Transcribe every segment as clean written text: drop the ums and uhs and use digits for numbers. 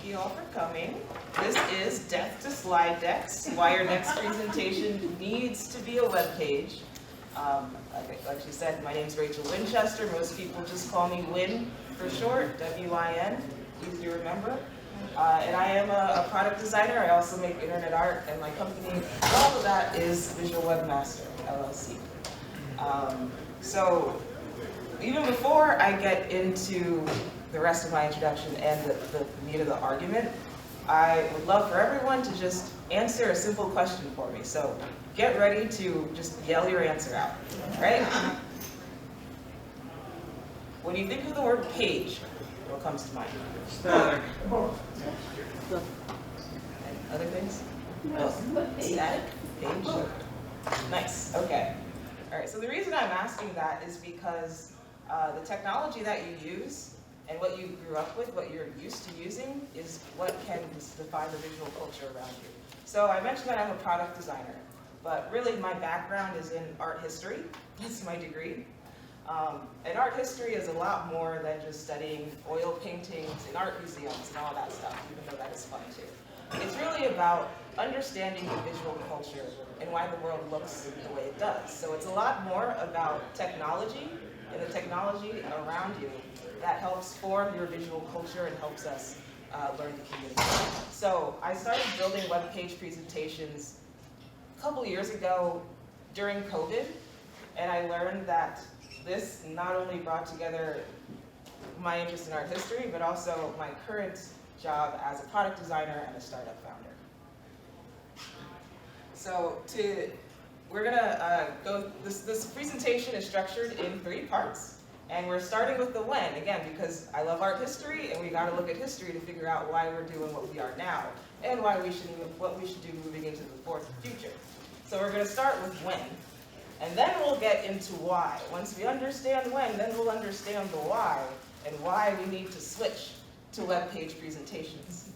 Thank you all for coming. This is Death to Slide Decks, why your next presentation needs to be a web page. Like she said, my name is Rachel Winchester. Most people just call me Win for short, W-I-N, easy to remember. And I am a product designer. I also make internet art, and my company, all of that is Visual Webmaster, LLC. So even before I get into the rest of my introduction and the meat of the argument, I would love for everyone to just answer a simple question for me. So get ready to just yell your answer out, right? When you think of the word page, what comes to mind? Static. And other things? Static? Page? Nice, okay. All right, so the reason I'm asking that is because the technology that you use and what you grew up with, what you're used to using, is what can define the visual culture around you. So I mentioned that I'm a product designer, but really my background is in art history. That's my degree. And art history is a lot more than just studying oil paintings in art museums and all that stuff, even though that is fun too. It's really about understanding the visual culture and why the world looks the way it does. So it's a lot more about technology and the technology around you that helps form your visual culture and helps us learn to communicate. So I started building web page presentations a couple years ago during COVID, and I learned that this not only brought together my interest in art history, but also my current job as a product designer and a startup founder. So we're gonna go, this presentation is structured in 3 parts. And we're starting with the when, again, because I love art history, and we gotta look at history to figure out why we're doing what we are now, and what we should do moving into the future. So we're gonna start with when, and then we'll get into why. Once we understand when, then we'll understand the why, and why we need to switch to web page presentations.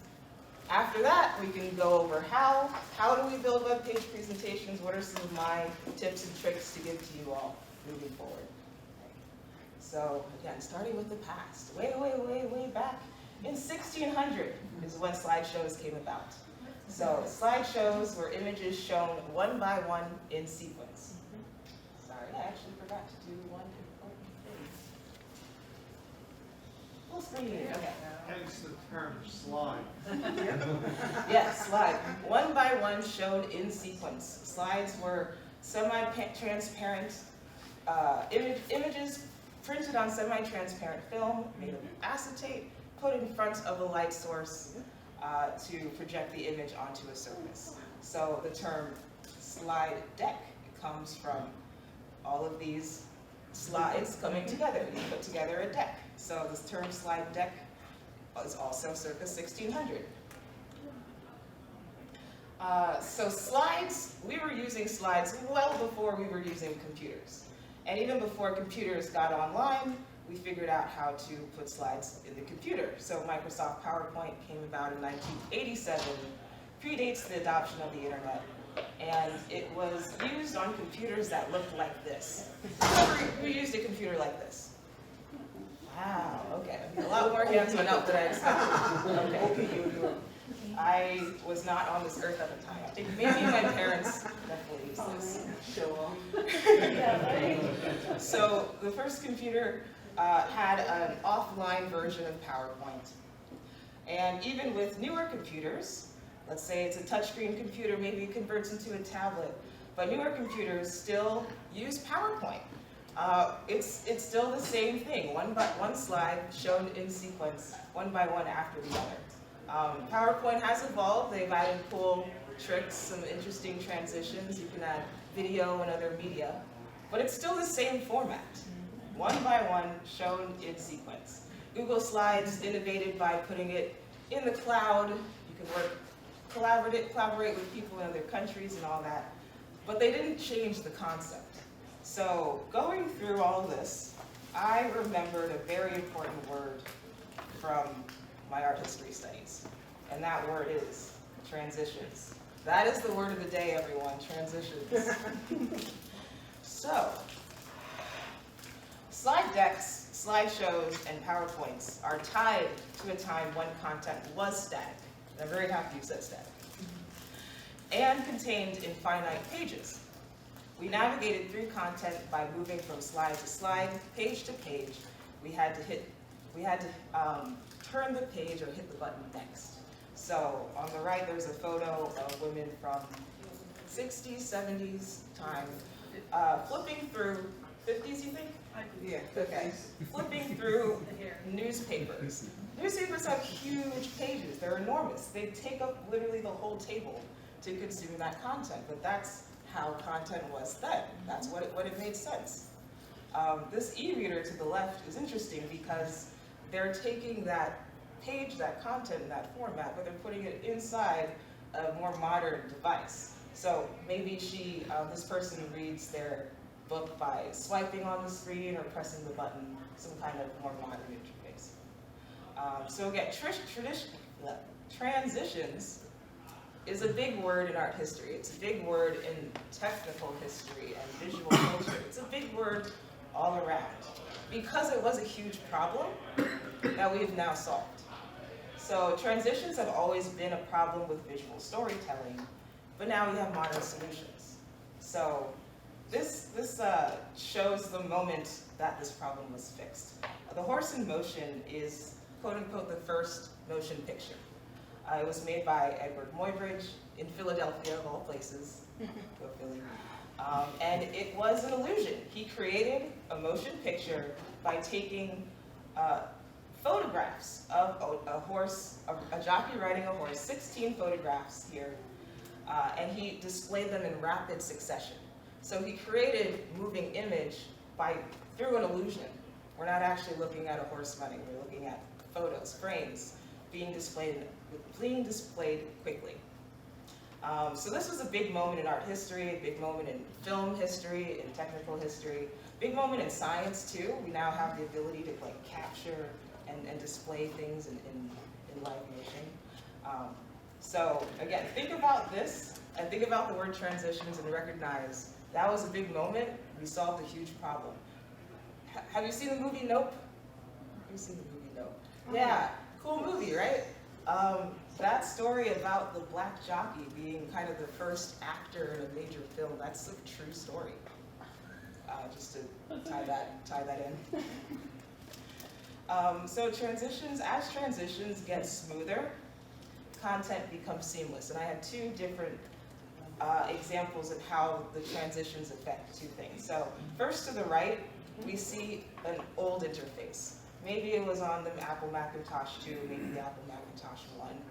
After that, we can go over how do we build web page presentations, what are some of my tips and tricks to give to you all moving forward. So again, starting with the past, way back in 1600 is when slideshows came about. So slideshows were images shown one by one in sequence. Sorry, I actually forgot to do one important thing. Full screen, okay. Hence the term slide. Yes, slide. One by one shown in sequence. Slides were semi-transparent images printed on semi-transparent film made of acetate, put in front of a light source to project the image onto a surface. So the term slide deck comes from all of these slides coming together. You put together a deck. So this term slide deck is also circa 1600. So slides, we were using slides well before we were using computers. And even before computers got online, we figured out how to put slides in the computer. So Microsoft PowerPoint came about in 1987, predates the adoption of the internet, and it was used on computers that looked like this. Who used a computer like this? Wow, okay. A lot more hands went up than I expected. Okay. I was not on this earth at the time. I think maybe my parents definitely used this. Show off. So the first computer had an offline version of PowerPoint. And even with newer computers, let's say it's a touchscreen computer, maybe it converts into a tablet, but newer computers still use PowerPoint. It's still the same thing, one slide shown in sequence, one by one after the other. PowerPoint has evolved. They've added cool tricks, some interesting transitions. You can add video and other media, but it's still the same format, one by one shown in sequence. Google Slides innovated by putting it in the cloud. You can collaborate with people in other countries and all that, but they didn't change the concept. So going through all of this, I remembered a very important word from my art history studies, and that word is transitions. That is the word of the day, everyone, transitions. So, slide decks slideshows and PowerPoints are tied to a time when content was static. And I'm very happy you said static. And contained in finite pages. We navigated through content by moving from slide to slide, page to page. We had to turn the page or hit the button next. So on the right, there's a photo of women from 60s, 70s time, flipping through, 50s you think? Yeah, okay. Flipping through newspapers. Newspapers have huge pages, they're enormous. They take up literally the whole table to consume that content, but that's how content was then. That's what it made sense. This e-reader to the left is interesting because they're taking that page, that content, that format, but they're putting it inside a more modern device. So maybe this person reads their book by swiping on the screen or pressing the button, some kind of more modern interface. So again, transitions is a big word in art history. It's a big word in technical history and visual culture. It's a big word all around because it was a huge problem that we've now solved. So transitions have always been a problem with visual storytelling, but now we have modern solutions. So this shows the moment that this problem was fixed. The Horse in Motion is, quote unquote, the first motion picture. It was made by Edward Muybridge in Philadelphia, of all places. Go Philly. And it was an illusion. He created a motion picture by taking photographs of a horse, a jockey riding a horse, 16 photographs here, and he displayed them in rapid succession. So he created moving image through an illusion. We're not actually looking at a horse running, we're looking at photos, frames, being displayed quickly. So this was a big moment in art history, a big moment in film history, in technical history, big moment in science too. We now have the ability to capture and display things in live motion. So again, think about this and think about the word transitions and recognize that was a big moment. We solved a huge problem. Have you seen the movie Nope? Have you seen the movie Nope? Yeah, cool movie, right? That story about the black jockey being kind of the first actor in a major film, that's a true story. Just to tie that in. So as transitions get smoother, content becomes seamless. And I had two different examples of how the transitions affect two things. So first to the right, we see an old interface. Maybe it was on the Apple Macintosh 2, maybe the Apple Macintosh 1,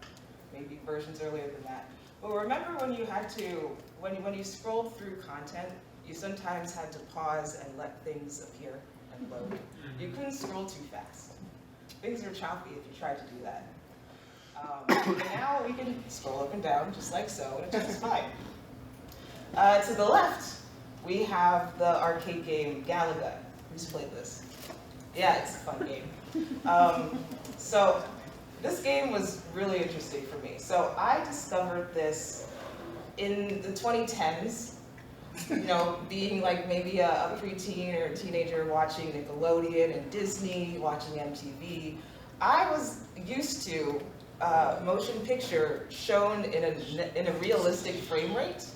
maybe versions earlier than that. But remember when you had to, when you scrolled through content, you sometimes had to pause and let things appear and load. You couldn't scroll too fast. Things are choppy if you tried to do that. Now we can scroll up and down just like so, and it's just fine. To the left, we have the arcade game Galaga. Who's played this? Yeah, it's a fun game. So this game was really interesting for me. So I discovered this in the 2010s, being maybe a preteen or a teenager watching Nickelodeon and Disney, watching MTV. I was used to motion picture shown in a realistic frame rate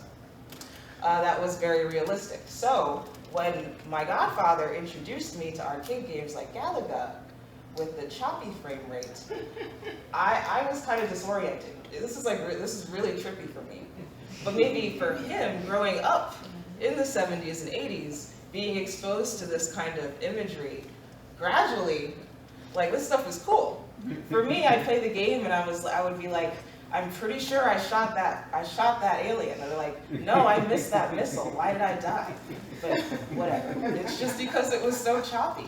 that was very realistic. So when my godfather introduced me to arcade games like Galaga with the choppy frame rate, I was kind of disoriented. This is really trippy for me. But maybe for him, growing up in the 70s and 80s, being exposed to this kind of imagery, gradually, this stuff was cool. For me, I'd play the game and I would be like, I'm pretty sure I shot that alien. And they're like, no, I missed that missile. Why did I die? But whatever. It's just because it was so choppy.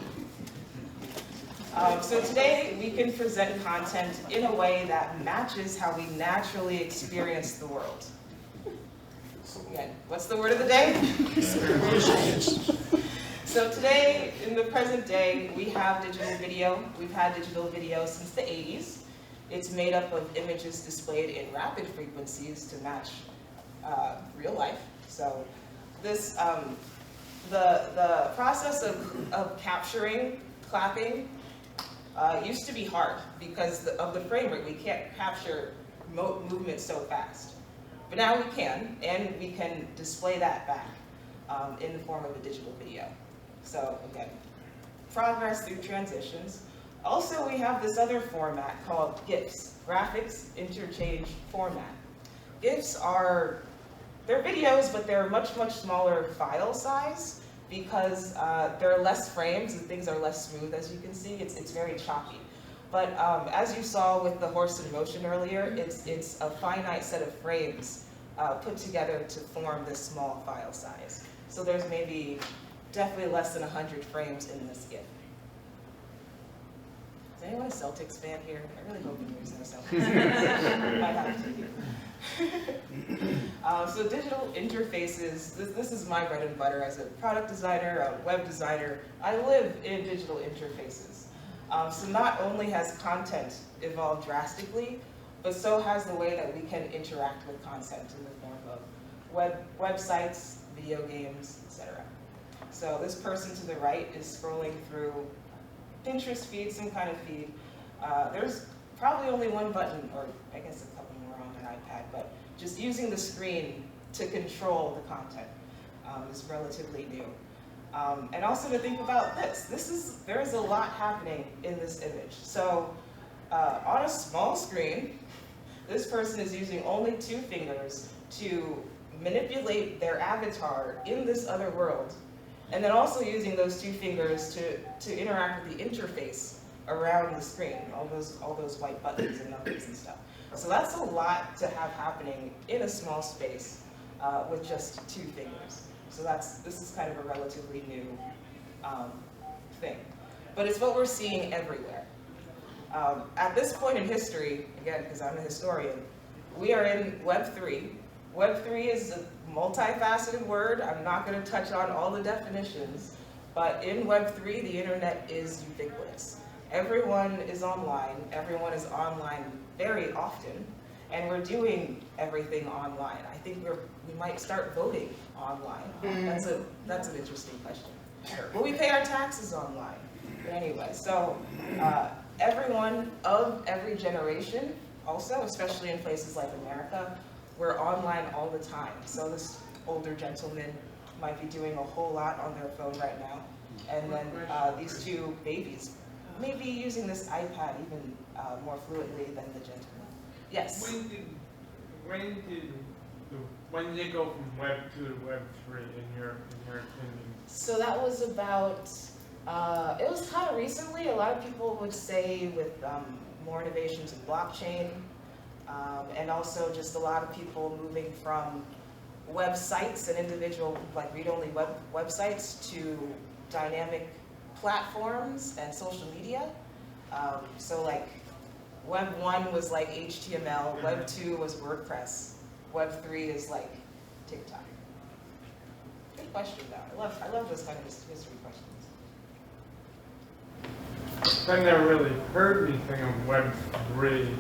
So today we can present content in a way that matches how we naturally experience the world. Again, what's the word of the day? So today, in the present day, we have digital video. We've had digital video since the 80s. It's made up of images displayed in rapid frequencies to match real life. So this, the process of capturing clapping used to be hard because of the frame rate. We can't capture movement so fast. But now we can, and we can display that back in the form of a digital video. So again, progress through transitions. Also, we have this other format called GIFs, Graphics Interchange Format. GIFs they're videos, but they're much, much smaller file size because there are less frames and things are less smooth, as you can see. It's very choppy. But as you saw with the horse in motion earlier, it's a finite set of frames put together to form this small file size. So there's definitely less than 100 frames in this GIF. Is anyone a Celtics fan here? I really hope there's no Celtics fans. Might have to. So digital interfaces, this is my bread and butter as a product designer, a web designer. I live in digital interfaces. So not only has content evolved drastically, but so has the way that we can interact with content in the form of websites, video games, etc. So this person to the right is scrolling through Pinterest feed, some kind of feed. There's probably only one button, or I guess a couple more on an iPad, but just using the screen to control the content is relatively new. And also to think about there is a lot happening in this image. So on a small screen, this person is using only 2 fingers to manipulate their avatar in this other world, and then also using those 2 fingers to interact with the interface around the screen, all those white buttons and numbers and stuff. So that's a lot to have happening in a small space with just 2 fingers. So this is kind of a relatively new thing. But it's what we're seeing everywhere. At this point in history, again, because I'm a historian, we are in Web 3. Web 3 is a multifaceted word. I'm not going to touch on all the definitions, but in Web 3, the internet is ubiquitous. Everyone is online. Everyone is online very often, and we're doing everything online. I think we might start voting online. That's an interesting question. Will we pay our taxes online? But anyway, so everyone of every generation, also, especially in places like America, we're online all the time. So this older gentleman might be doing a whole lot on their phone right now. And then these 2 babies may be using this iPad even more fluently than the gentleman. Yes? When did it go from Web 2 to Web 3 in your opinion? So that was about, it was kind of recently. A lot of people would say with more innovations in blockchain, and also just a lot of people moving from websites and individual, like read-only websites to dynamic platforms and social media. So like Web 1 was like HTML, Web 2 was WordPress, Web 3 is like TikTok. Good question though. I love those kind of history questions. I never really heard anything of Web 3.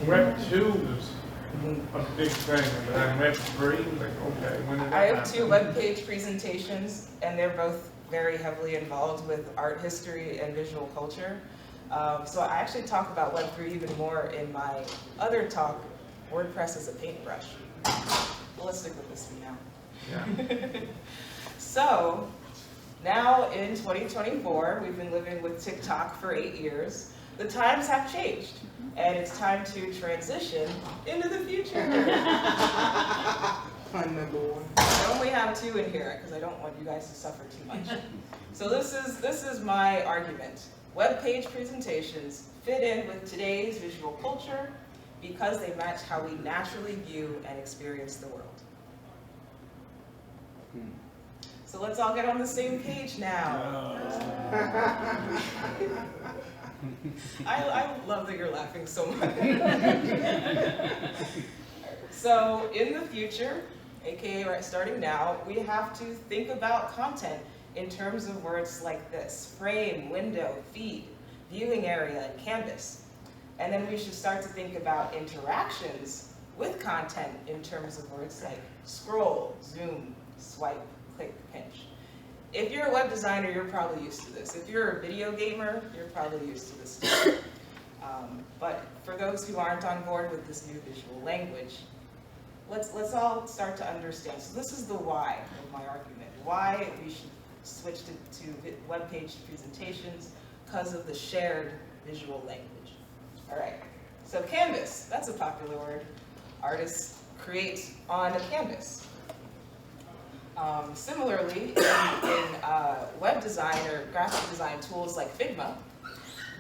Web 2 was a big thing, but then Web 3, like, okay, when did that I have happen? 2 webpage presentations, and they're both very heavily involved with art history and visual culture. So I actually talk about Web 3 even more in my other talk, WordPress as a paintbrush. Well, let's stick with this one now. Yeah. So now in 2024, we've been living with TikTok for 8 years. The times have changed, and it's time to transition into the future. Fun number 1. I only have 2 in here because I don't want you guys to suffer too much. So this is my argument. Web page presentations fit in with today's visual culture because they match how we naturally view and experience the world. So let's all get on the same page now. I love that you're laughing so much. So in the future, aka starting now, we have to think about content in terms of words like this: frame, window, feed, viewing area, and canvas. And then we should start to think about interactions with content in terms of words like scroll, zoom, swipe, click, pinch. If you're a web designer, you're probably used to this. If you're a video gamer, you're probably used to this too. But for those who aren't on board with this new visual language, let's all start to understand. So this is the why of my argument. Why we should switch to web page presentations, because of the shared visual language. All right, so canvas, that's a popular word. Artists create on a canvas. Similarly, in web design or graphic design tools like Figma,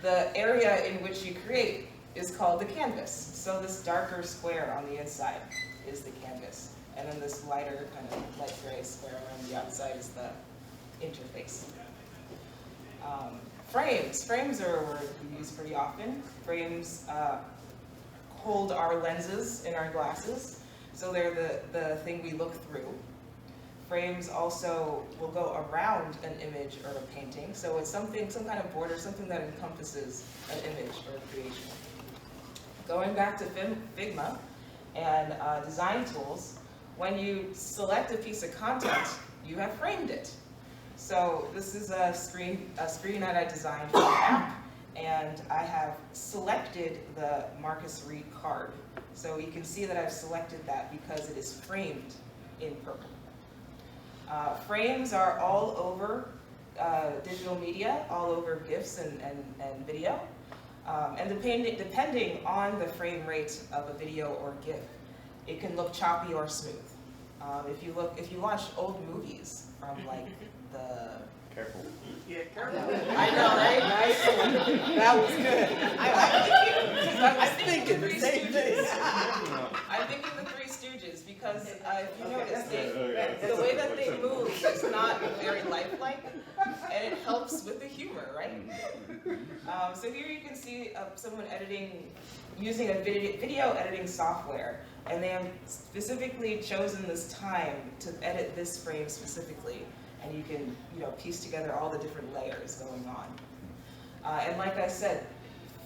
the area in which you create is called the canvas. So this darker square on the inside is the canvas. And then this lighter kind of light gray square around the outside is the interface. Frames are a word we use pretty often. Frames hold our lenses in our glasses, so they're the thing we look through. Frames also will go around an image or a painting, so it's some kind of border, something that encompasses an image or a creation. Going back to Figma and design tools, when you select a piece of content, you have framed it. So this is a screen that I designed for the app, and I have selected the Marcus Reed card. So you can see that I've selected that because it is framed in purple. Frames are all over digital media, all over GIFs and video. And depending on the frame rate of a video or GIF, it can look choppy or smooth. If you watch old movies from like the... Careful. Yeah, careful. I know, right? Nice. That was good. I'm thinking the same thing. I'm thinking the Three Stooges because if you notice, the way that they move is not very lifelike, and it helps with the humor, right? So here you can see someone using a video editing software, and they have specifically chosen this time to edit this frame specifically. And you can, piece together all the different layers going on. And like I said,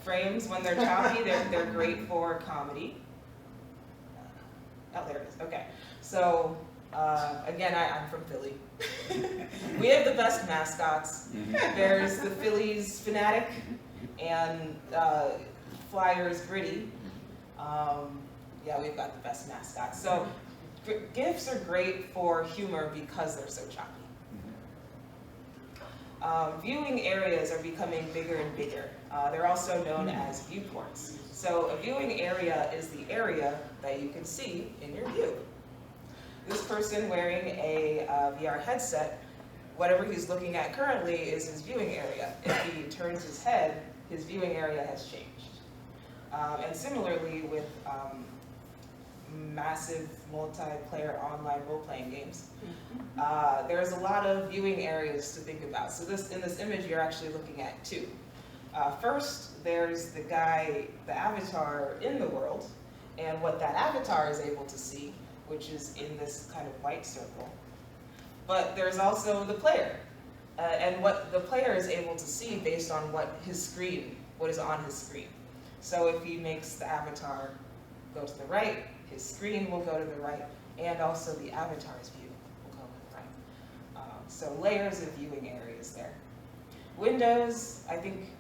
frames, when they're choppy, they're great for comedy. Oh, there it is. Okay. So, again, I'm from Philly. We have the best mascots. There's the Phillies Fanatic and Flyers Gritty. Yeah, we've got the best mascots. So, GIFs are great for humor because they're so choppy. Viewing areas are becoming bigger and bigger. They're also known as viewports. So a viewing area is the area that you can see in your view. This person wearing a VR headset, whatever he's looking at currently is his viewing area. If he turns his head, his viewing area has changed. And similarly with massive multiplayer online role-playing games, there's a lot of viewing areas to think about. So in this image, you're actually looking at two. First, there's the avatar in the world, and what that avatar is able to see, which is in this kind of white circle. But there's also the player, and what the player is able to see based on what is on his screen. So if he makes the avatar go to the right, his screen will go to the right, and also the avatar's view will go to the right. So layers of viewing areas there. Windows, I think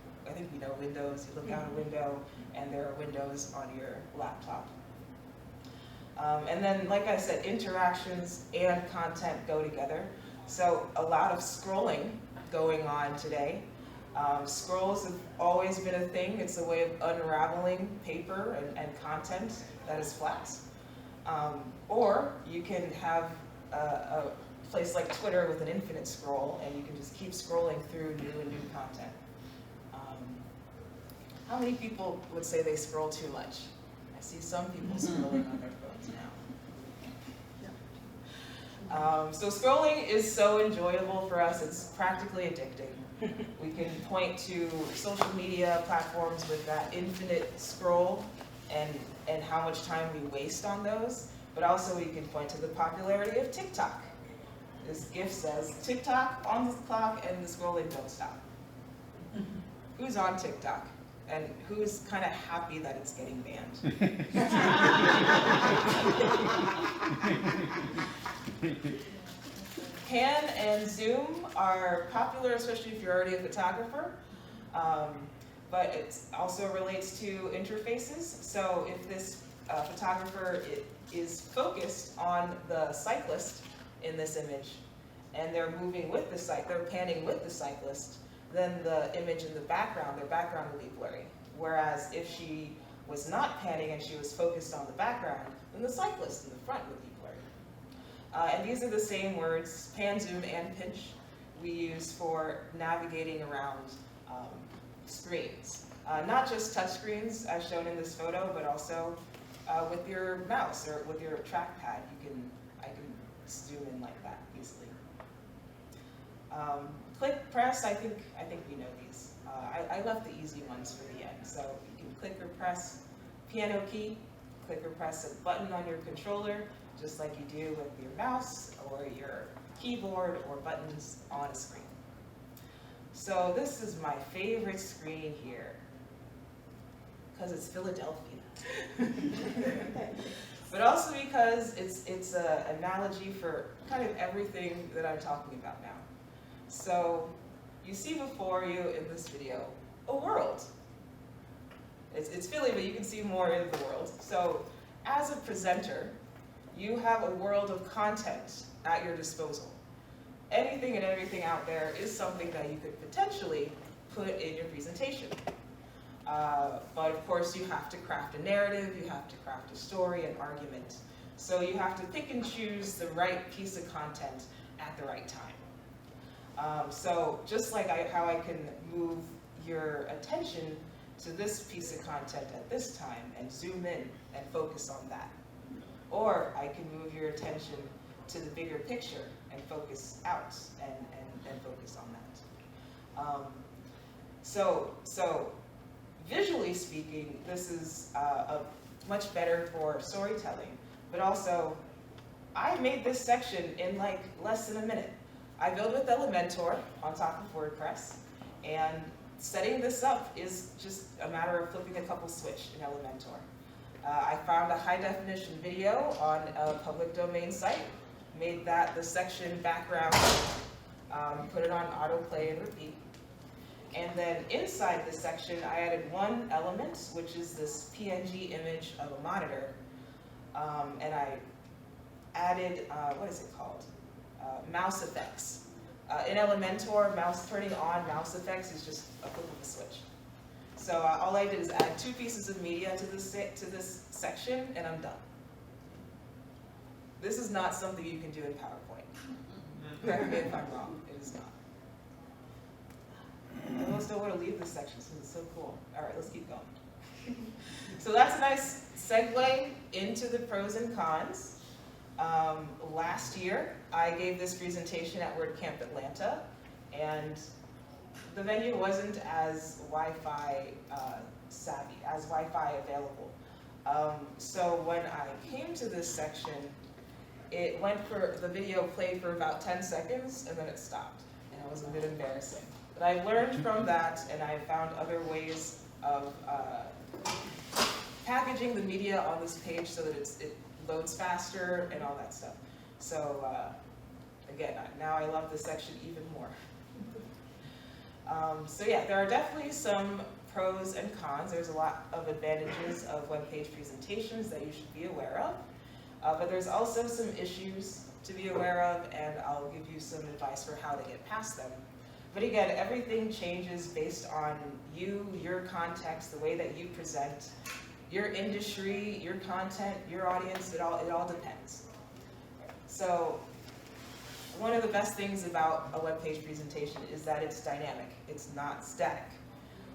you know Windows. You look out a window, and there are windows on your laptop. And then, like I said, interactions and content go together. So a lot of scrolling going on today. Scrolls have always been a thing. It's a way of unraveling paper and content that is flat. Or you can have a place like Twitter with an infinite scroll, and you can just keep scrolling through new and new content. How many people would say they scroll too much? I see some people scrolling on their phones now. So scrolling is so enjoyable for us, it's practically addicting. We can point to social media platforms with that infinite scroll and how much time we waste on those, but also we can point to the popularity of TikTok. This GIF says, TikTok on the clock and the scrolling don't stop. Who's on TikTok? And who's kind of happy that it's getting banned? Pan and zoom are popular, especially if you're already a photographer, but it also relates to interfaces. So if this photographer is focused on the cyclist in this image, and they're moving with the they're panning with the cyclist, then the image in the background, their background will be blurry. Whereas if she was not panning and she was focused on the background, then the cyclist in the front would be blurry. And these are the same words, pan, zoom, and pinch, we use for navigating around screens. Not just touch screens as shown in this photo, but also with your mouse or with your trackpad. I can zoom in like that easily. Click, press, I think we know these. I left the easy ones for the end. So you can click or press piano key, click or press a button on your controller, just like you do with your mouse or your keyboard or buttons on a screen. So this is my favorite screen here, because it's Philadelphia. But also because it's an analogy for kind of everything that I'm talking about now. So you see before you in this video a world. It's Philly, but you can see more in the world. So as a presenter, you have a world of content at your disposal. Anything and everything out there is something that you could potentially put in your presentation. But of course you have to craft a narrative, you have to craft a story, an argument. So you have to pick and choose the right piece of content at the right time. So just like how I can move your attention to this piece of content at this time and zoom in and focus on that. Or I can move your attention to the bigger picture and focus out and focus on that. So visually speaking, this is much better for storytelling, but also I made this section in like less than a minute. I built with Elementor on top of WordPress, and setting this up is just a matter of flipping a couple switch in Elementor. I found a high definition video on a public domain site, made that the section background, put it on autoplay and repeat. And then inside this section, I added one element, which is this PNG image of a monitor. And I added, what is it called? Mouse effects. In Elementor, turning on mouse effects is just a flip of a switch. So all I did is add 2 pieces of media to this section, and I'm done. This is not something you can do in PowerPoint. Correct me if I'm wrong, it is not. I almost don't want to leave this section since it's so cool. All right, let's keep going. So that's a nice segue into the pros and cons. Last year, I gave this presentation at WordCamp Atlanta, and the venue wasn't as Wi-Fi savvy, as Wi-Fi available. So when I came to this section, the video played for about 10 seconds and then it stopped, and it was a bit embarrassing. But I learned from that, and I found other ways of packaging the media on this page so that it loads faster and all that stuff. So again, now I love this section even more. So yeah, there are definitely some pros and cons. There's a lot of advantages of web page presentations that you should be aware of. But there's also some issues to be aware of, and I'll give you some advice for how to get past them. But again, everything changes based on you, your context, the way that you present, your industry, your content, your audience, it all depends. So one of the best things about a web page presentation is that it's dynamic. It's not static.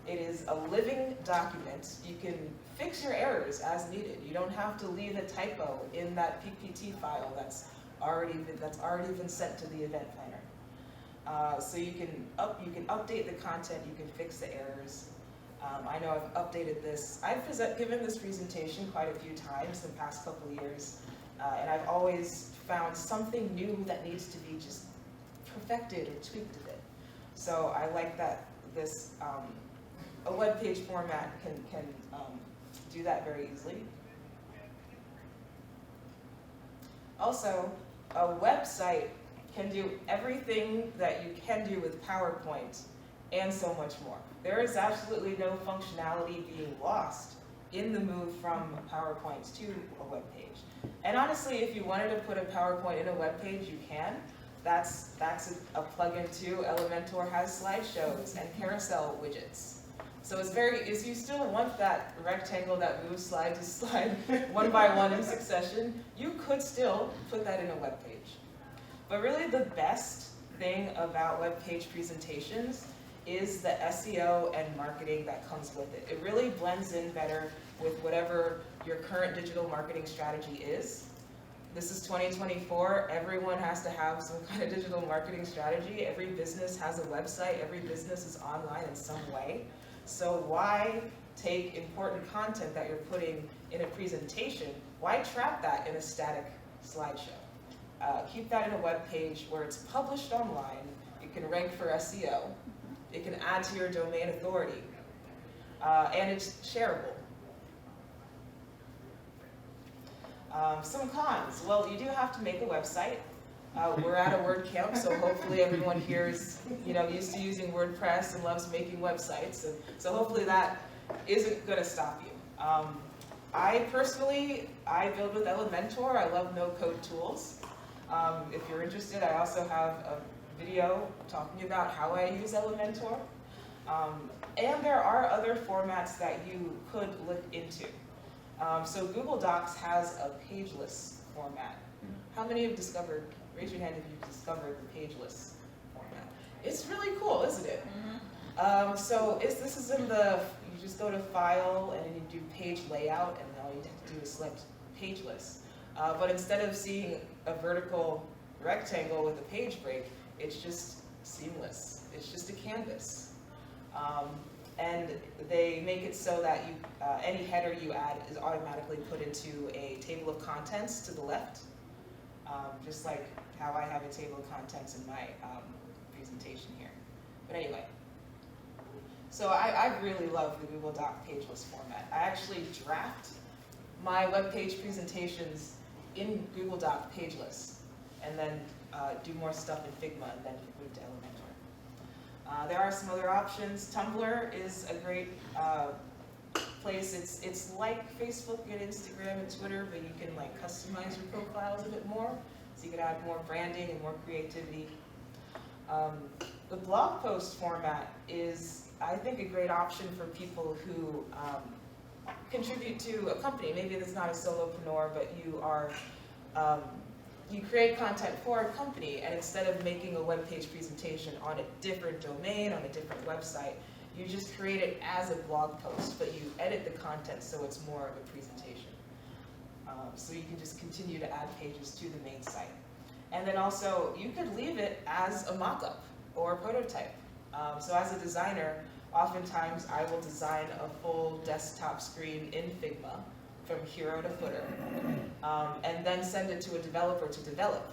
It is a living document. You can fix your errors as needed. You don't have to leave a typo in that PPT file that's already been sent to the event planner. So you can update the content. You can fix the errors. I know I've updated this. I've given this presentation quite a few times in the past couple of years, and I've always found something new that needs to be just perfected or tweaked a bit. So I like that this a web page format can do that very easily. Also, a website can do everything that you can do with PowerPoint and so much more. There is absolutely no functionality being lost in the move from PowerPoint to a web page. And honestly, if you wanted to put a PowerPoint in a web page, you can. That's a plugin too. Elementor has slideshows and carousel widgets. So it's if you still want that rectangle that moves slide to slide one by one in succession, you could still put that in a web page. But really the best thing about web page presentations is the SEO and marketing that comes with it. It really blends in better with whatever your current digital marketing strategy is. This is 2024, everyone has to have some kind of digital marketing strategy. Every business has a website, every business is online in some way. So why take important content that you're putting in a presentation, why trap that in a static slideshow? Keep that in a web page where it's published online, it can rank for SEO, it can add to your domain authority, and it's shareable. Some cons. Well, you do have to make a website. We're at a WordCamp, so hopefully everyone here is, used to using WordPress and loves making websites. And so hopefully that isn't going to stop you. I personally build with Elementor. I love no-code tools. If you're interested, I also have a video talking about how I use Elementor. And there are other formats that you could look into. So Google Docs has a pageless format. How many have discovered, raise your hand if you've discovered the pageless format. It's really cool, isn't it? So this is in you just go to File and then you do Page Layout, and all you have to do is select Pageless. But instead of seeing a vertical rectangle with a page break, it's just seamless. It's just a canvas. And they make it so that any header you add is automatically put into a table of contents to the left, just like how I have a table of contents in my presentation here. But anyway, so I really love the Google Doc pageless format. I actually draft my web page presentations in Google Doc pageless, and then do more stuff in Figma, and then move to Elementor. There are some other options. Tumblr is a great place. It's like Facebook and Instagram and Twitter, but you can customize your profiles a bit more, so you can add more branding and more creativity. The blog post format is, I think, a great option for people who contribute to a company. Maybe it's not a solopreneur, but you are you create content for a company, and instead of making a web page presentation on a different domain, on a different website, you just create it as a blog post, but you edit the content so it's more of a presentation. So you can just continue to add pages to the main site. And then also, you could leave it as a mock-up or a prototype. So as a designer, oftentimes I will design a full desktop screen in Figma from hero to footer, and then send it to a developer to develop.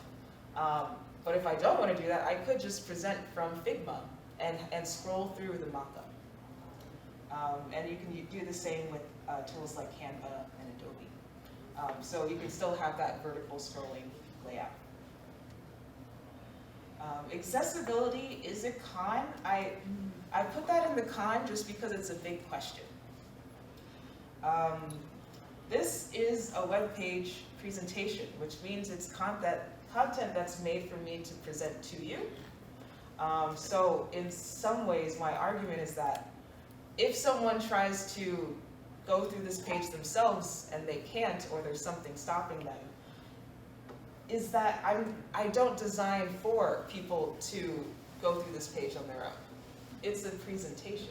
But if I don't want to do that, I could just present from Figma and scroll through the mockup. And you can do the same with tools like Canva and Adobe. So you can still have that vertical scrolling layout. Accessibility is a con. I put that in the con just because it's a big question. This is a web page presentation, which means it's content that's made for me to present to you. So in some ways, my argument is that if someone tries to go through this page themselves and they can't, or there's something stopping them, is that I don't design for people to go through this page on their own. It's a presentation.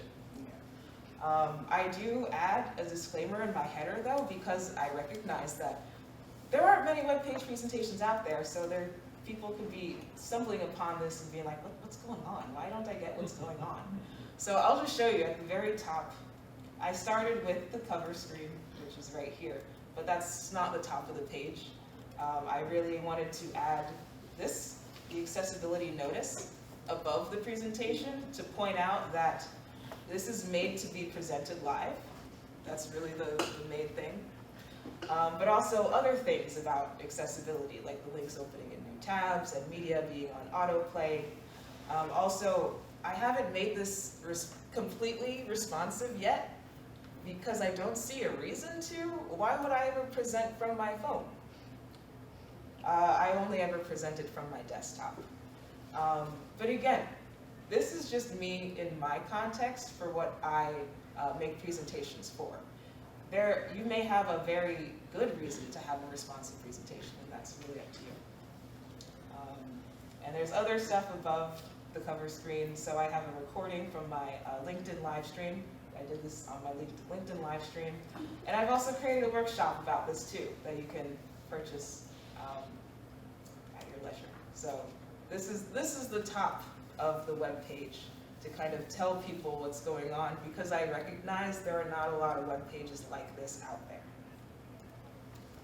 I do add a disclaimer in my header though, because I recognize that there aren't many web page presentations out there, so people could be stumbling upon this and being like, what's going on? Why don't I get what's going on? So I'll just show you at the very top. I started with the cover screen, which is right here, but that's not the top of the page. I really wanted to add this, the accessibility notice, above the presentation to point out that this is made to be presented live. That's really the main thing. But also other things about accessibility, like the links opening in new tabs and media being on autoplay. Also, I haven't made this completely responsive yet because I don't see a reason to. Why would I ever present from my phone? I only ever presented from my desktop. But again, this is just me in my context for what I make presentations for. You may have a very good reason to have a responsive presentation, and that's really up to you. And there's other stuff above the cover screen. So I have a recording from my LinkedIn live stream. I did this on my LinkedIn live stream. And I've also created a workshop about this too, that you can purchase at your leisure. So this is the top of the web page to kind of tell people what's going on, because I recognize there are not a lot of web pages like this out there.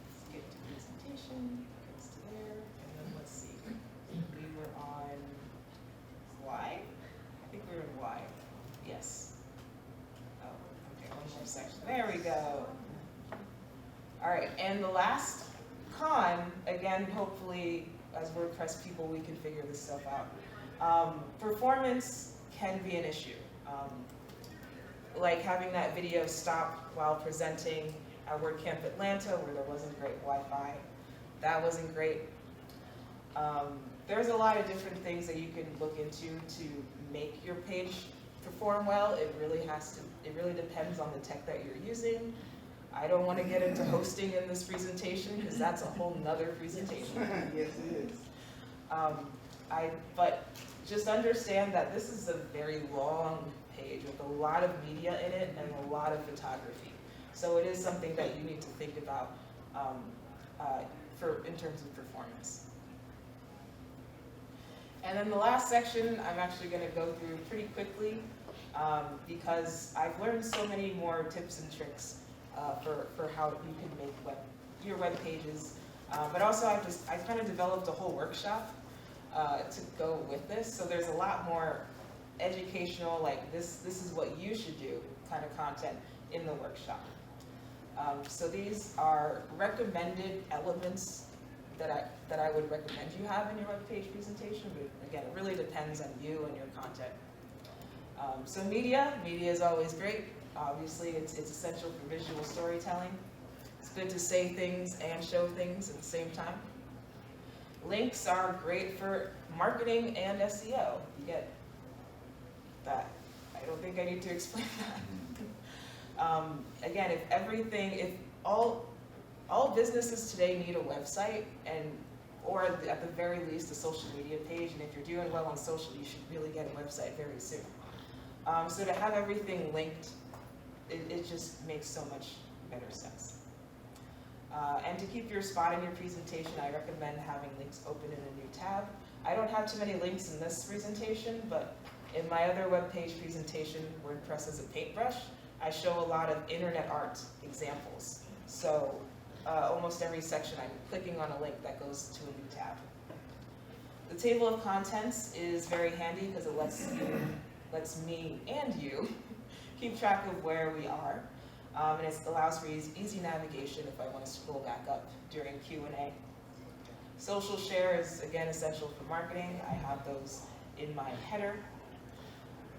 Let's get to presentation, goes to there, and then let's see. We were on Y? I think we were in Y. Yes. Oh, okay, one more section. There we go. All right, and the last con, again, hopefully, as WordPress people, we can figure this stuff out. Performance can be an issue. Like having that video stop while presenting at WordCamp Atlanta where there wasn't great Wi-Fi. That wasn't great. There's a lot of different things that you can look into to make your page perform well. It really depends on the tech that you're using. I don't want to get into hosting in this presentation because that's a whole nother presentation. Yes, it is. But just understand that this is a very long page with a lot of media in it and a lot of photography. So it is something that you need to think about in terms of performance. And then the last section I'm actually going to go through pretty quickly because I've learned so many more tips and tricks for how you can make your web pages. But also I kind of developed a whole workshop to go with this. So there's a lot more educational, like this is what you should do kind of content in the workshop. So these are recommended elements that I would recommend you have in your web page presentation, but again, it really depends on you and your content. So media is always great. Obviously, it's essential for visual storytelling. It's good to say things and show things at the same time. Links are great for marketing and SEO. You get that. I don't think I need to explain that. Again, if all businesses today need a website or at the very least a social media page, and if you're doing well on social, you should really get a website very soon. So to have everything linked, it just makes so much better sense. And to keep your spot in your presentation, I recommend having links open in a new tab. I don't have too many links in this presentation, but in my other web page presentation, WordPress as a paintbrush, I show a lot of internet art examples. So almost every section I'm clicking on a link that goes to a new tab. The table of contents is very handy because it lets me and you keep track of where we are. And it allows for easy navigation if I want to scroll back up during Q&A. Social share is, again, essential for marketing. I have those in my header.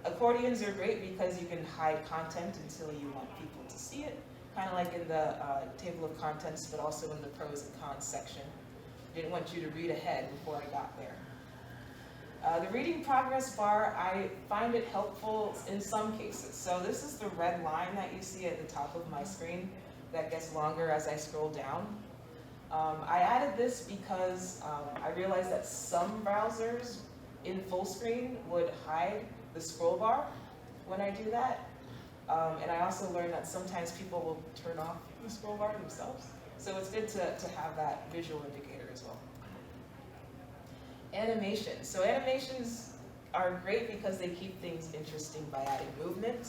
Accordions are great because you can hide content until you want people to see it, kind of like in the table of contents, but also in the pros and cons section. Didn't want you to read ahead before I got there. The reading progress bar, I find it helpful in some cases. So this is the red line that you see at the top of my screen that gets longer as I scroll down. I added this because I realized that some browsers in full screen would hide the scroll bar when I do that. And I also learned that sometimes people will turn off the scroll bar themselves. So it's good to have that visual indicator as well. Animations. So animations are great because they keep things interesting by adding movement,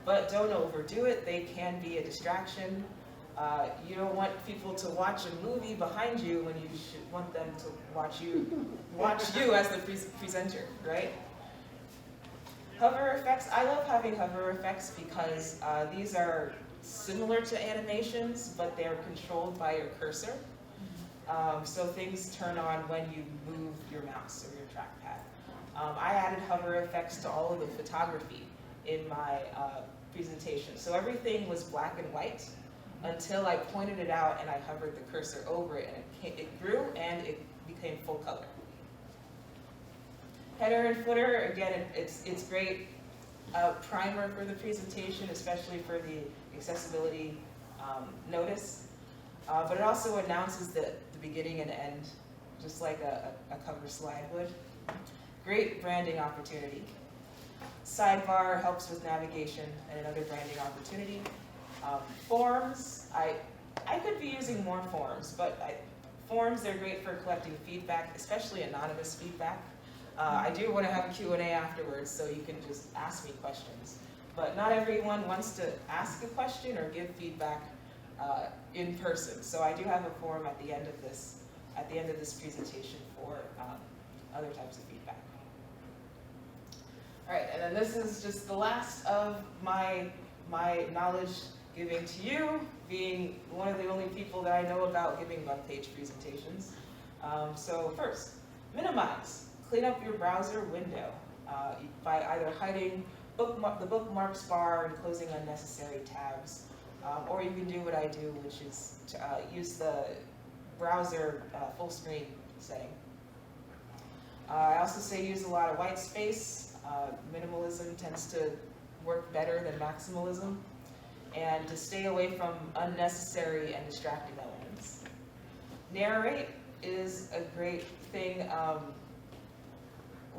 but don't overdo it. They can be a distraction. You don't want people to watch a movie behind you when you should want them to watch you as the presenter, right? Hover effects. I love having hover effects because these are similar to animations, but they're controlled by your cursor. so things turn on when you move your mouse or your trackpad. I added hover effects to all of the photography in my presentation. So everything was black and white until I pointed it out and I hovered the cursor over it, and it grew and it became full color. Header and footer, again, it's great primer for the presentation, especially for the accessibility notice. But it also announces the beginning and end, just like a cover slide would. Great branding opportunity. Sidebar helps with navigation and another branding opportunity. Forms, I could be using more forms, but forms, they're great for collecting feedback, especially anonymous feedback. I do want to have a Q&A afterwards, so you can just ask me questions. But not everyone wants to ask a question or give feedback in person. So I do have a form at the end of this presentation for other types of feedback. All right, and then this is just the last of my knowledge giving to you, being one of the only people that I know about giving webpage presentations. So first, minimize. Clean up your browser window by either hiding the bookmarks bar and closing unnecessary tabs, or you can do what I do, which is to use the browser full screen setting. I also say use a lot of white space. Minimalism tends to work better than maximalism, and to stay away from unnecessary and distracting elements. Narrate is a great thing.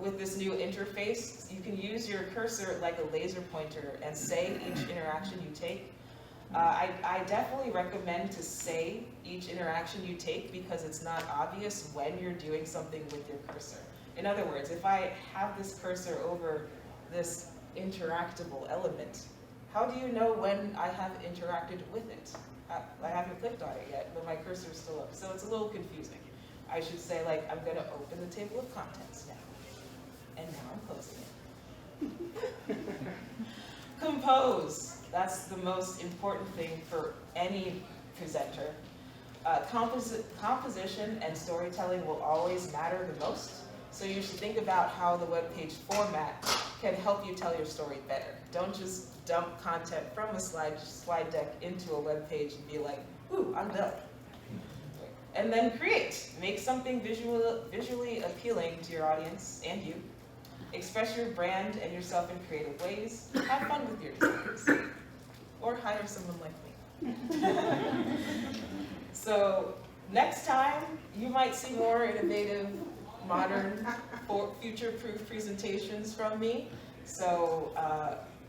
With this new interface, you can use your cursor like a laser pointer and say each interaction you take. I definitely recommend to say each interaction you take because it's not obvious when you're doing something with your cursor. In other words, if I have this cursor over this interactable element, how do you know when I have interacted with it? I haven't clicked on it yet, but my cursor is still up, so it's a little confusing. I should say, like, I'm gonna open the table of contents now. And now I'm closing it. Compose. That's the most important thing for any presenter. Composition and storytelling will always matter the most. So you should think about how the webpage format can help you tell your story better. Don't just dump content from a slide deck into a webpage and be like, ooh, I'm done. And then create. Make something visually appealing to your audience and you. Express your brand and yourself in creative ways. Have fun with your designs. Or hire someone like me. So next time, you might see more innovative, modern, future-proof presentations from me. So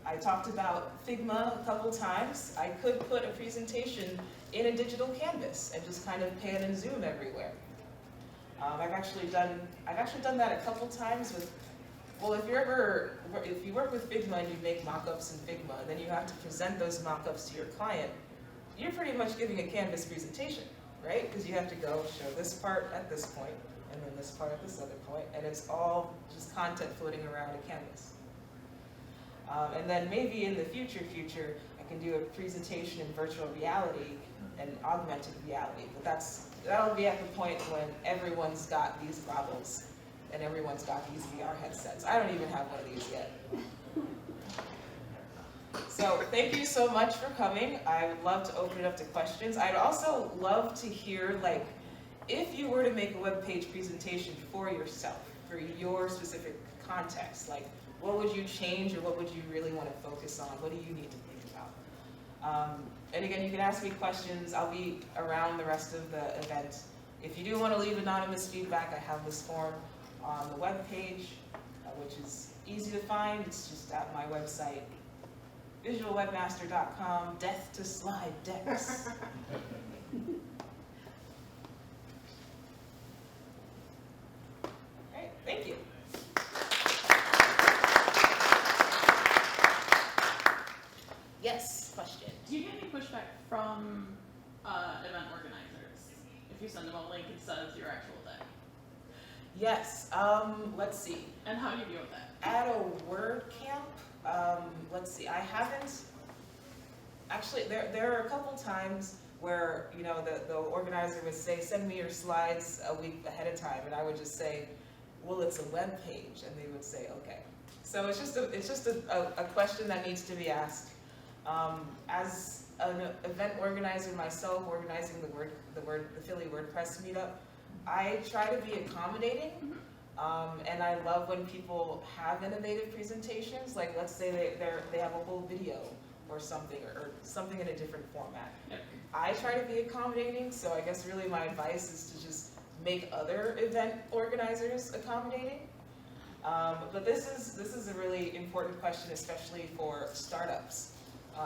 I talked about Figma a couple times. I could put a presentation in a digital canvas and just kind of pan and zoom everywhere. I've actually done that a couple times with. Well, if you work with Figma and you make mock-ups in Figma, then you have to present those mock-ups to your client, you're pretty much giving a Canvas presentation, right? Because you have to go show this part at this point, and then this part at this other point, and it's all just content floating around a canvas. And then maybe in the future, I can do a presentation in virtual reality and augmented reality, but that'll be at the point when everyone's got these goggles. And everyone's got these VR headsets. I don't even have one of these yet. So thank you so much for coming. I would love to open it up to questions. I'd also love to hear, like, if you were to make a webpage presentation for yourself, for your specific context, like, what would you change or what would you really want to focus on? What do you need to think about? And again, you can ask me questions. I'll be around the rest of the event. If you do want to leave anonymous feedback, I have this form on the webpage, which is easy to find. It's just at my website, visualwebmaster.com, death to slide decks. Great, thank you. Yes, question. Do you get any pushback from event organizers if you send them a link instead of your actual deck? Yes, let's see. And how do you deal with that? At a WordCamp, let's see, I haven't, actually there are a couple times where, you know, the organizer would say, send me your slides a week ahead of time, and I would just say, well, it's a web page, and they would say, okay. So it's just a question that needs to be asked. As an event organizer myself, organizing the Philly WordPress meetup, I try to be accommodating, and I love when people have innovative presentations. Like, let's say they have a whole video or something, or something in a different format. I try to be accommodating, so I guess really my advice is to just make other event organizers accommodating. But this is a really important question, especially for startups.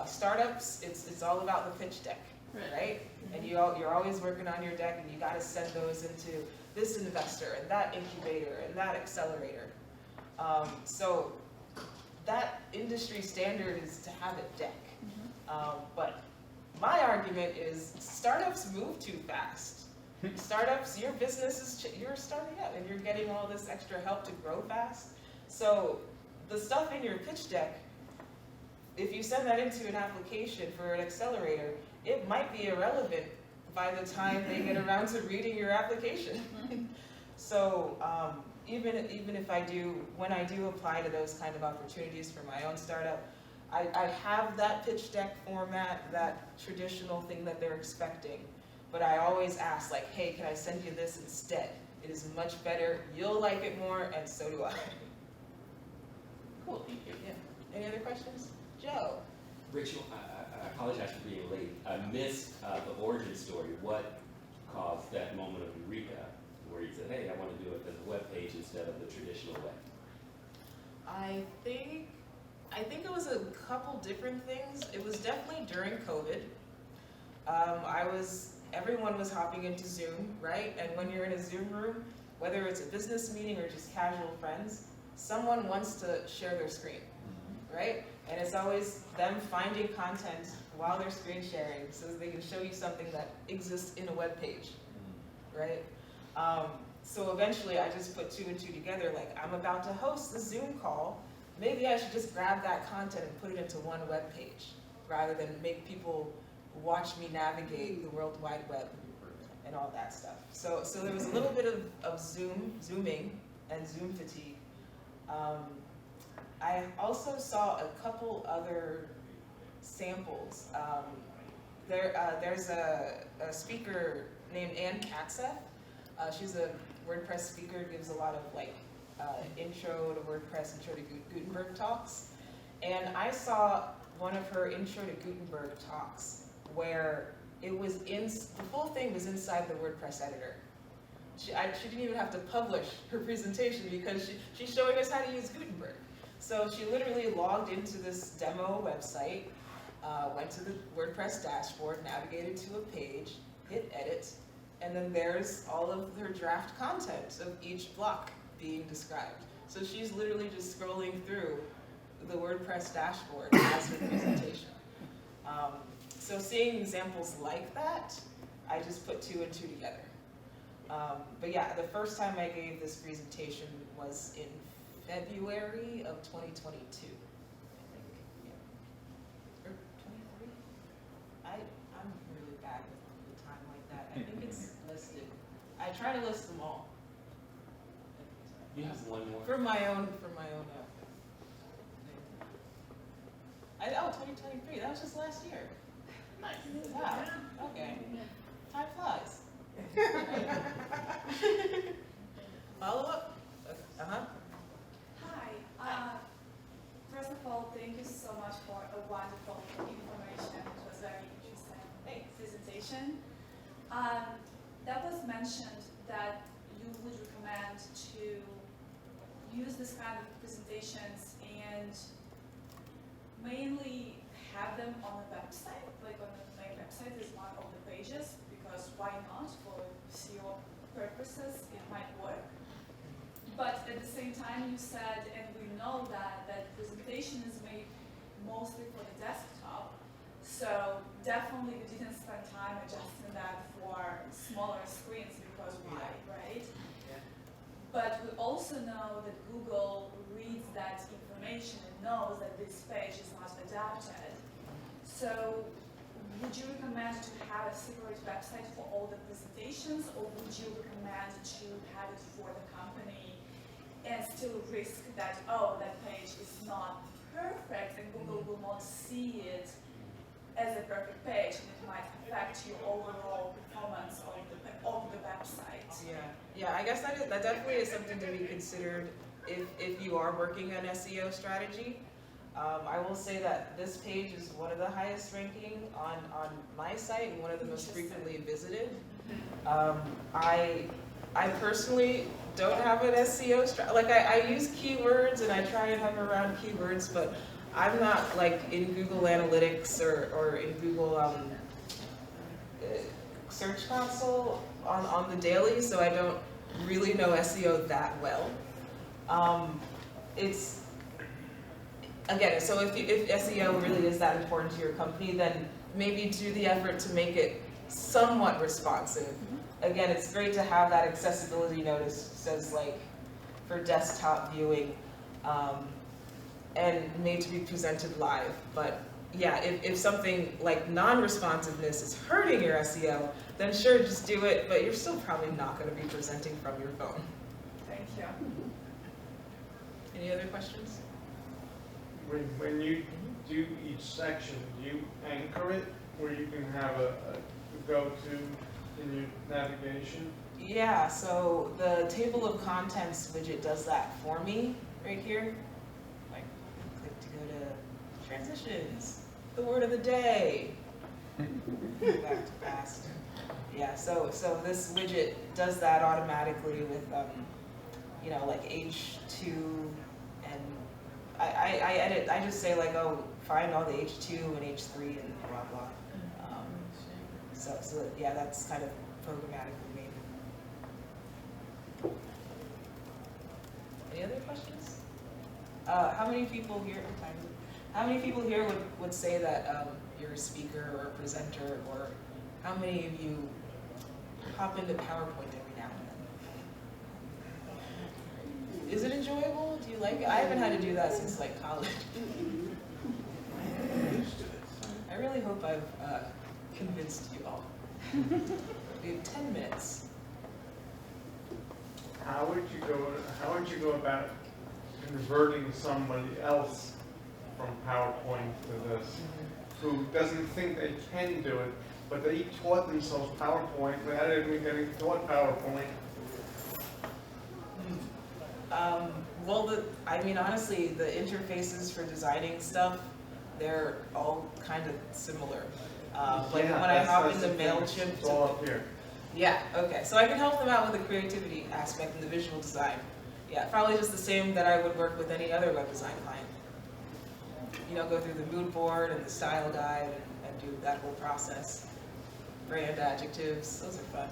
Startups, it's all about the pitch deck, right? And you're always working on your deck, and you got to send those into this investor and that incubator and that accelerator. So that industry standard is to have a deck. But my argument is startups move too fast. Startups, your business is, you're starting up and you're getting all this extra help to grow fast. So the stuff in your pitch deck, if you send that into an application for an accelerator, it might be irrelevant by the time they get around to reading your application. So even if when I do apply to those kind of opportunities for my own startup, I have that pitch deck format, that traditional thing that they're expecting, but I always ask, like, hey, can I send you this instead? It is much better, you'll like it more, and so do I. Cool, thank you. Yeah. Any other questions? Joe? Rachel, I apologize for being late. I missed the origin story. What caused that moment of eureka where you said, hey, I want to do it as a web page instead of the traditional way? I think it was a couple different things. It was definitely during COVID. Everyone was hopping into Zoom, right? And when you're in a Zoom room, whether it's a business meeting or just casual friends, someone wants to share their screen, right? And it's always them finding content while they're screen sharing so that they can show you something that exists in a web page, right? So eventually I just put 2 and 2 together, like, I'm about to host the Zoom call. Maybe I should just grab that content and put it into one web page rather than make people watch me navigate the World Wide Web and all that stuff. So there was a little bit of zooming and Zoom fatigue. I also saw a couple other samples. There's a speaker named Ann Katzeth. She's a WordPress speaker, gives a lot of intro to WordPress, intro to Gutenberg talks. And I saw one of her intro to Gutenberg talks where the full thing was inside the WordPress editor. She didn't even have to publish her presentation because she's showing us how to use Gutenberg. So she literally logged into this demo website, went to the WordPress dashboard, navigated to a page, hit edit, and then there's all of her draft content of each block being described. So she's literally just scrolling through the WordPress dashboard as her presentation. So seeing examples like that, I just put 2 and 2 together. But yeah, the first time I gave this presentation was in February of 2022, I think, yeah. Or 23? I'm really bad with the time like that. I think it's listed. I try to list them all. You have one more. For my own. 2023. That was just last year. Nice. Wow. Okay. Time flies. Follow up. Hi. First of all, thank you so much for a wonderful information. It was very interesting presentation. That was mentioned that you would recommend to use this kind of presentations and mainly have them on a website, like on the main website is one of the pages, because why not? For SEO purposes, it might work. But at the same time, you said, and we know that presentation is made mostly for the desktop, so definitely we didn't spend time adjusting that for smaller screens because why, right? Yeah. But we also know that Google reads that information and knows that this page is not adapted. So would you recommend to have a separate website for all the presentations, or would you recommend to have it for the company and still risk that, oh, that page is not perfect and Google will not see it as a perfect page and it might affect your overall performance of the website? Yeah, I guess that definitely is something to be considered if you are working on SEO strategy. I will say that this page is one of the highest ranking on my site and one of the most frequently visited. I personally don't have an SEO like I use keywords and I try and hover around keywords, but I'm not like in Google Analytics or in Google Search Console on the daily, so I don't really know SEO that well. It's again, so if SEO really is that important to your company, then maybe do the effort to make it somewhat responsive. Again, it's great to have that accessibility notice says like for desktop viewing and made to be presented live. But yeah, if something like non-responsiveness is hurting your SEO, then sure, just do it, but you're still probably not going to be presenting from your phone. Thank you. Any other questions? When you do each section, do you anchor it where you can have a go-to in your navigation? Yeah, so the table of contents widget does that for me right here. Like, click to go to transitions, the word of the day, back to past. Yeah, so this widget does that automatically with, you know, like H2, and I edit, I just say like, oh, find all the H2 and H3 and blah, blah. So yeah, that's kind of programmatically made. Any other questions? How many people here, how many people here would say that you're a speaker or a presenter, or how many of you hop into PowerPoint every now and then? Is it enjoyable? Do you like it? I haven't had to do that since like college. I really hope I've convinced you all. We have 10 minutes. How would you go about converting somebody else from PowerPoint to this, who doesn't think they can do it, but they taught themselves PowerPoint without even getting taught PowerPoint? Well, I mean, honestly, the interfaces for designing stuff, they're all kind of similar. Like Yeah, when I hop that's into the thing. MailChimp. It's all up here. Yeah, okay. So I can help them out with the creativity aspect and the visual design. Yeah, probably just the same that I would work with any other web design client. You know, go through the mood board and the style guide and do that whole process. Brand adjectives, those are fun.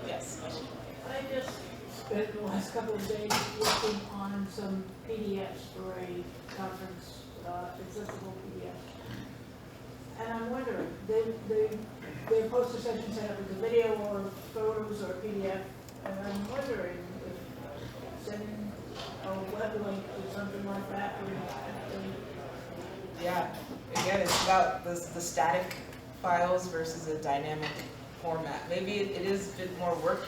Yes. I just spent the last couple of days working on some PDFs for a conference, accessible PDFs. And I'm wondering, their poster sessions have it as a video or photos or PDF, and I'm wondering if sending a web link or something like that would Yeah, again, it's about the static files versus a dynamic format. Maybe it is a bit more work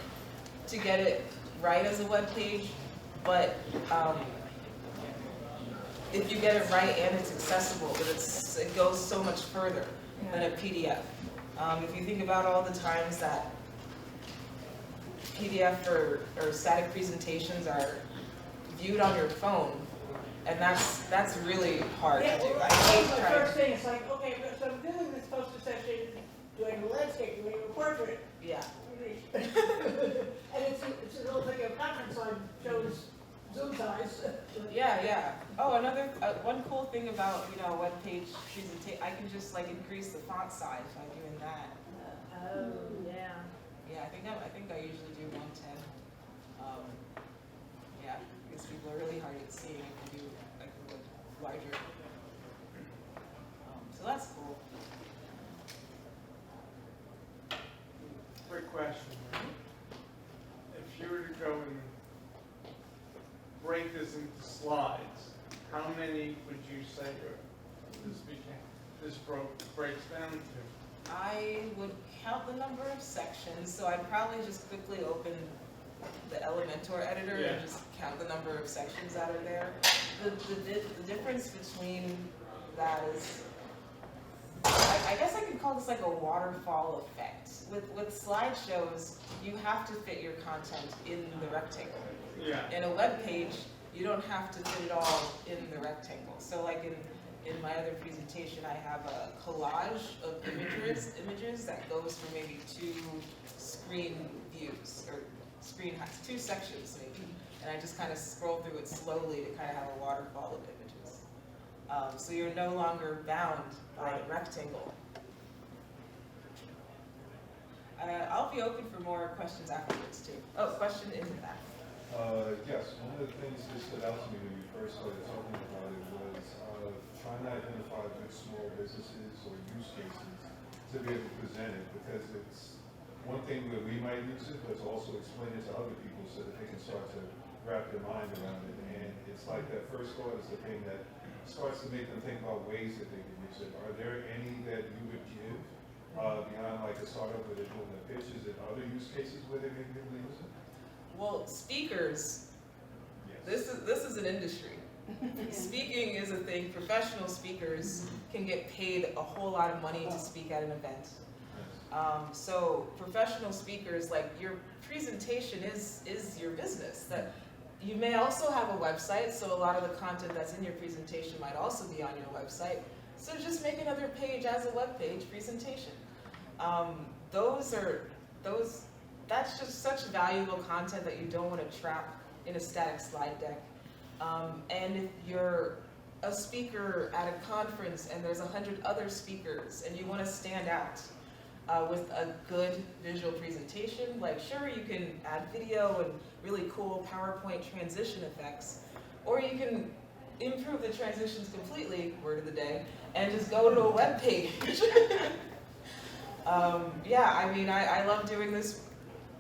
to get it right as a web page, but if you get it right and it's accessible, it goes so much further than a PDF. If you think about all the times that PDF or static presentations are viewed on your phone, and that's really hard to do. I hate my trying first thing, it's like, okay, so I'm doing this poster session, doing a landscape, doing a portrait. Yeah. And it's a little thing, a conference line shows Zoom size. Yeah. Oh, another one cool thing about a web page presentation, I can just like increase the font size by doing that. Oh, yeah. Yeah, I think I usually do 110. Yeah, because people are really hard at seeing if you do like a little larger. So that's cool. Quick question. If you were to go and break this into slides, how many would you say this breaks down to? I would count the number of sections, so I'd probably just quickly open the Elementor editor Yeah. and just count the number of sections that are there. The difference between that is, I guess I could call this like a waterfall effect. With slideshows, you have to fit your content in the rectangle. Yeah. In a web page, you don't have to fit it all in the rectangle. So like in my other presentation, I have a collage of images that goes for maybe 2 screen views, or two sections maybe. And I just kind of scroll through it slowly to kind of have a waterfall of images. So you're no longer bound by a rectangle. I'll be open for more questions afterwards too. Oh, question in the back. Yes, one of the things that stood out to me when you first started talking about it was trying to identify good small businesses or use cases to be able to present it, because it's one thing that we might use it, but to also explain it to other people so that they can start to wrap their mind around it. And it's like that first thought is the thing that starts to make them think about ways that they can use it. Are there any that you would give beyond like a startup where they're doing the pitches and other use cases where they may be able to use it? Well, speakers, Yes. this is an industry. Speaking is a thing. Professional speakers can get paid a whole lot of money to speak at an event. So professional speakers, like, your presentation is your business. That you may also have a website, so a lot of the content that's in your presentation might also be on your website. So just make another page as a web page presentation. That's just such valuable content that you don't want to trap in a static slide deck. And if you're a speaker at a conference and there's 100 other speakers and you want to stand out with a good visual presentation, like, sure, you can add video and really cool PowerPoint transition effects, or you can improve the transitions completely, word of the day, and just go to a web page. Yeah, I mean, I love doing this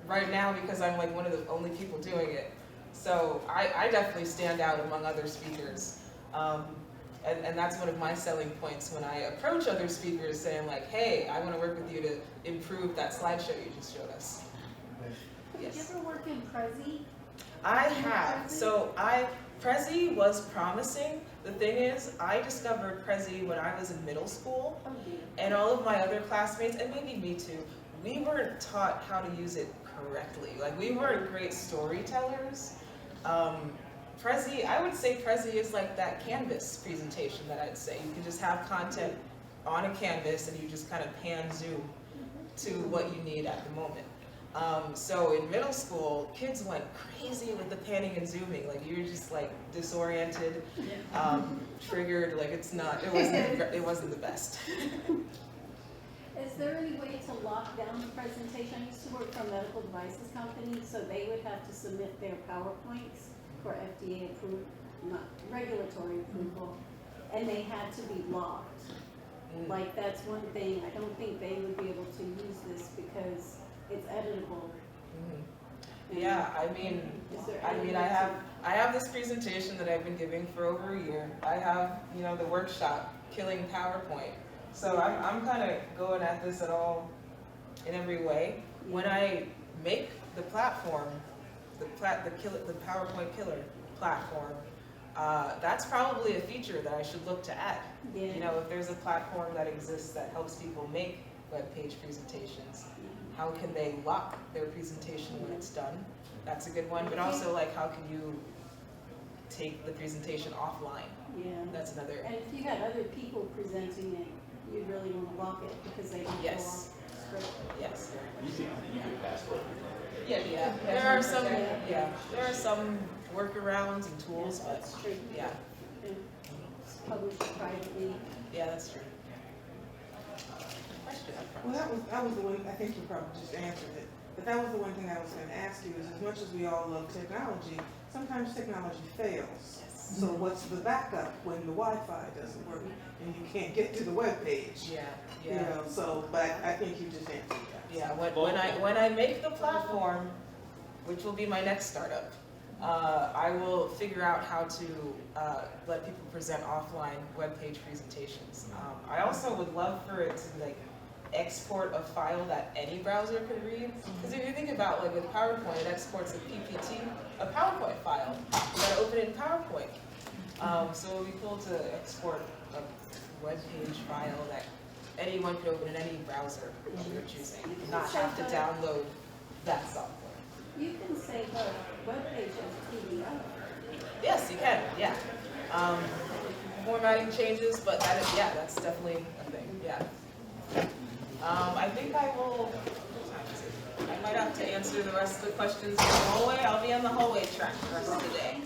right now because I'm like one of the only people doing it. So I definitely stand out among other speakers. And that's one of my selling points when I approach other speakers saying like, hey, I want to work with you to improve that slideshow you just showed us. Did you Yes. ever work in Prezi? I have. So Prezi was promising. The thing is, I discovered Prezi when I was in middle school, Oh, dear. and all of my other classmates, and maybe me too, we weren't taught how to use it correctly. Like, we weren't great storytellers. Prezi, I would say Prezi is like that Canvas presentation that I'd say. You can just have content on a canvas and you just kind of pan zoom to what you need at the moment. So in middle school, kids went crazy with the panning and zooming. Like, you were just like disoriented, triggered. Like, it wasn't the best. Is there any way to lock down the presentation? I used to work for a medical devices company, so they would have to submit their PowerPoints for FDA approved, not regulatory approval, and they had to be locked. Like, that's one thing. I don't think they would be able to use this because it's editable. Yeah, I mean, I have this presentation that I've been giving for over a year. I have, the workshop, Killing PowerPoint. So I'm kind of going at this in every way. When I make the platform, the PowerPoint Killer platform, that's probably a feature that I should look to add. Yeah. If there's a platform that exists that helps people make web page presentations, how can they lock their presentation when it's done? That's a good one. But also, like, how can you take the presentation offline? Yeah. That's another. And if you had other people presenting it, you really want to lock it because they don't go Yes. off script. Yes. You can password. Yeah. There are some workarounds and tools, but That's true. yeah, It's published privately. yeah, that's true. Question. Well, that was the one, I think you probably just answered it, but that was the one thing I was gonna ask you, is as much as we all love technology, sometimes technology fails. So what's the backup when the Wi-Fi doesn't work and you can't get to the web page? Yeah. But I think you just answered that. Yeah, when I make the platform, which will be my next startup, I will figure out how to let people present offline webpage presentations. I also would love for it to like export a file that any browser could read. Because if you think about like with PowerPoint, it exports a PPT, a PowerPoint file. You gotta open it in PowerPoint. So it would be cool to export a webpage file that anyone could open in any browser of your choosing, not have to download that software. You can save a webpage as a PDF. Yes, you can, yeah. Formatting changes, but that is, yeah, that's definitely a thing, yeah. I think I will, what time is it? I might have to answer the rest of the questions in the hallway. I'll be on the hallway track the rest of the day.